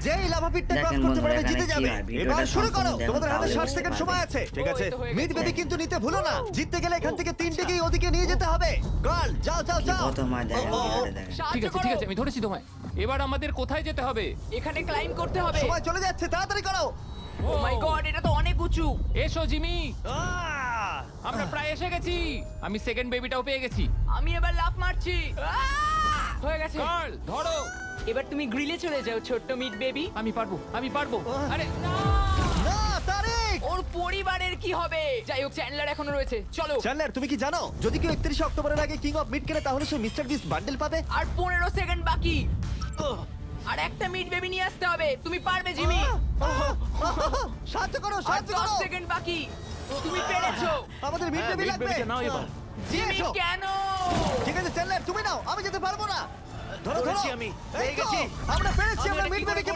যেই lava পিটটা cross দেখেন করতে বন্ধুরা, পারবে এখানে জিতে কি যাবে। হয়, ভিডিওটা এবার শুরু করো, সম্পূর্ণ তোমাদের হাতে দেখুন, 60 তাহলে সেকেন্ড বুঝতে সময় পারবেন। আছে। ঠিক ও, আছে, এই তো হয়ে মিড গেছে। বেবি কিন্তু নিতে ভুলো না। জিততে গেলে এখান থেকে তিনটেকেই ওদিকে নিয়ে যেতে হবে। গার্ল যাও যাও কি যাও। প্রথম হয় দেখেন, ও, ও, ও, ভিডিওটা দেখেন। ঠিক সাহায্য আছে ঠিক আছে, আমি ধরেছি তোমায়। এবার আমাদের কোথায় যেতে হবে? এখানে ক্লাইম করতে হবে। সময় চলে যাচ্ছে, তাড়াতাড়ি করো। ও মাই গড, এটা তো অনেক উঁচু। এসো জিমি, আহ! আমরা প্রায় এসে গেছি। আমি সেকেন্ড বেবিটাও পেয়ে গেছি। আমি এবার লাফ মারছি। হয়ে গেছে। গার্ল ধরো। এবার তুমি গ্রিলে চলে যাও, ছোট্ট মিট বেবি। আমি পারবো, আমি পারবো। আরে না! না, তারিক। ওর পরিবারের কি হবে? যাই হোক, চ্যান্ডলার এখনো রয়েছে। চলো। চ্যান্ডলার, তুমি কি জানো যদি কেউ 31 অক্টোবরের আগে কিং অফ মিড কেনে তাহলে সে মিস্টার বিস্ট বান্ডেল পাবে? আর 15 সেকেন্ড বাকি। আর একটা মিট বেবি নিয়ে আসতে হবে। তুমি পারবে জিমি। সাহায্য করো, আর সাহায্য 10 করো। সেকেন্ড বাকি। তুমি পেরেছো। আমাদের মিড বেবি লাগবে। জিমি এসো। কেন? ঠিক আছে চ্যান্ডলার, তুমি নাও, আমি যেতে পারবো না। ধরো ধরো, ধরেছি আমি, এই পেয়ে তো, গেছি। আমরা পেরেছি, আমি আমরা এটা মিড কি করে বেবিকে